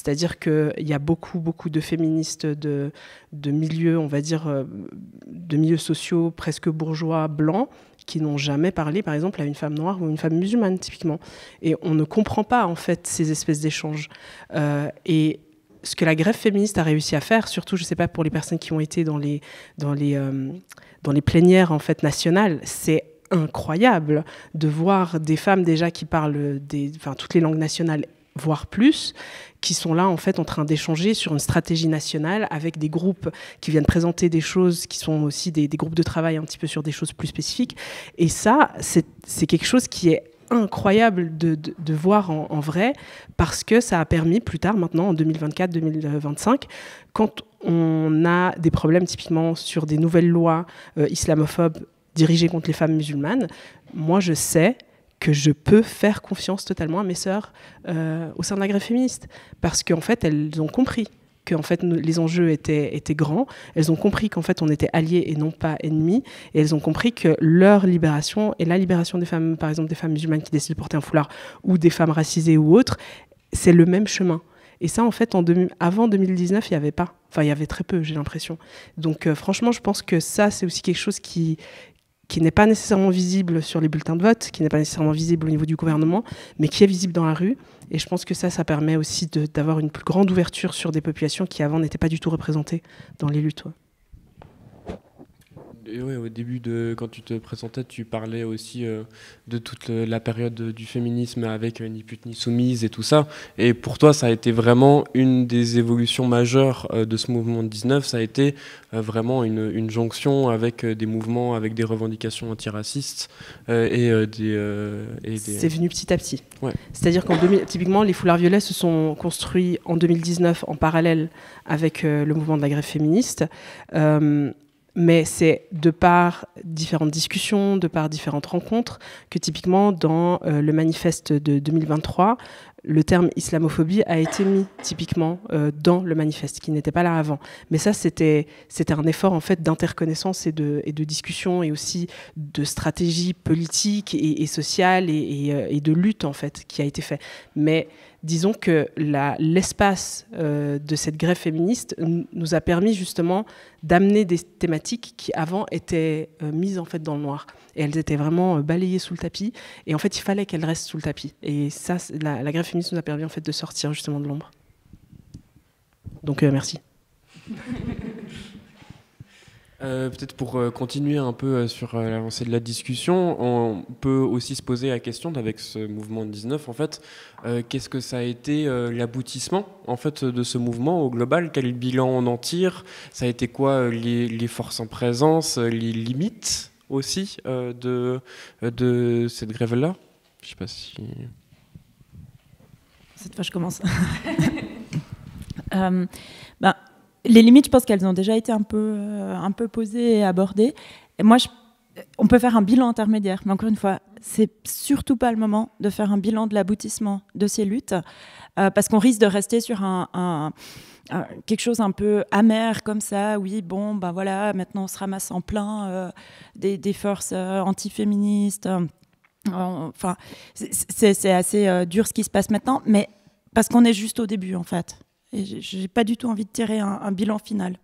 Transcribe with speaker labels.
Speaker 1: C'est-à-dire qu'il y a beaucoup de féministes de milieux, on va dire, de milieux sociaux presque bourgeois, blancs, qui n'ont jamais parlé, par exemple, à une femme noire ou une femme musulmane, typiquement. Et on ne comprend pas, en fait, ces espèces d'échanges. Et ce que la grève féministe a réussi à faire, surtout, je ne sais pas, pour les personnes qui ont été dans les plénières, en fait, nationales, c'est incroyable de voir des femmes déjà qui parlent toutes les langues nationales, voire plus, qui sont là en fait en train d'échanger sur une stratégie nationale avec des groupes qui viennent présenter des choses qui sont aussi des groupes de travail un petit peu sur des choses plus spécifiques. Et ça, c'est quelque chose qui est incroyable de voir en vrai, parce que ça a permis plus tard, maintenant en 2024-2025, quand on a des problèmes typiquement sur des nouvelles lois islamophobes dirigées contre les femmes musulmanes, moi je sais que je peux faire confiance totalement à mes sœurs au sein de la grève féministe, parce qu'en fait elles ont compris que en fait, les enjeux étaient grands, elles ont compris qu'en fait on était alliés et non pas ennemis, et elles ont compris que leur libération et la libération des femmes, par exemple des femmes musulmanes qui décident de porter un foulard, ou des femmes racisées ou autres, c'est le même chemin. Et ça, en fait, avant 2019, il n'y avait pas. Enfin, il y avait très peu, j'ai l'impression. Donc, franchement, je pense que ça, c'est aussi quelque chose qui n'est pas nécessairement visible sur les bulletins de vote, qui n'est pas nécessairement visible au niveau du gouvernement, mais qui est visible dans la rue. Et je pense que ça permet aussi d'avoir une plus grande ouverture sur des populations qui, avant, n'étaient pas du tout représentées dans les luttes. Ouais.
Speaker 2: Et ouais, au début, quand tu te présentais, tu parlais aussi de toute la période du féminisme avec Ni pute ni soumise et tout ça. Et pour toi, ça a été vraiment une des évolutions majeures de ce mouvement de 19. Ça a été vraiment une jonction avec des mouvements, avec des revendications antiracistes C'est
Speaker 1: venu petit à petit.
Speaker 2: Ouais.
Speaker 1: C'est-à-dire typiquement, les foulards violets se sont construits en 2019 en parallèle avec le mouvement de la grève féministe. Mais c'est de par différentes discussions, de par différentes rencontres, que typiquement dans le manifeste de 2023, le terme islamophobie a été mis typiquement dans le manifeste, qui n'était pas là avant. Mais ça, c'était un effort en fait d'interconnaissance et de discussion, et aussi de stratégie politique et sociale et de lutte en fait qui a été fait. Mais disons que l'espace de cette grève féministe nous a permis justement d'amener des thématiques qui avant étaient mises en fait dans le noir, et elles étaient vraiment balayées sous le tapis, et en fait il fallait qu'elles restent sous le tapis, et ça la grève féministe nous a permis en fait de sortir justement de l'ombre. Donc merci.
Speaker 2: Peut-être pour continuer un peu sur l'avancée de la discussion, on peut aussi se poser la question avec ce mouvement de 19, en fait, qu'est-ce que ça a été l'aboutissement en fait de ce mouvement au global? Quel bilan on en tire? Ça a été quoi les forces en présence, les limites aussi de cette grève-là? Je sais pas si...
Speaker 3: Cette fois, je commence. Les limites, je pense qu'elles ont déjà été un peu posées et abordées. Et moi, on peut faire un bilan intermédiaire, mais encore une fois, c'est surtout pas le moment de faire un bilan de l'aboutissement de ces luttes, parce qu'on risque de rester sur quelque chose un peu amer comme ça. Oui, bon, ben voilà, maintenant on se ramasse en plein des forces antiféministes. Enfin, c'est assez dur ce qui se passe maintenant, mais parce qu'on est juste au début en fait. Et j'ai pas du tout envie de tirer un bilan final.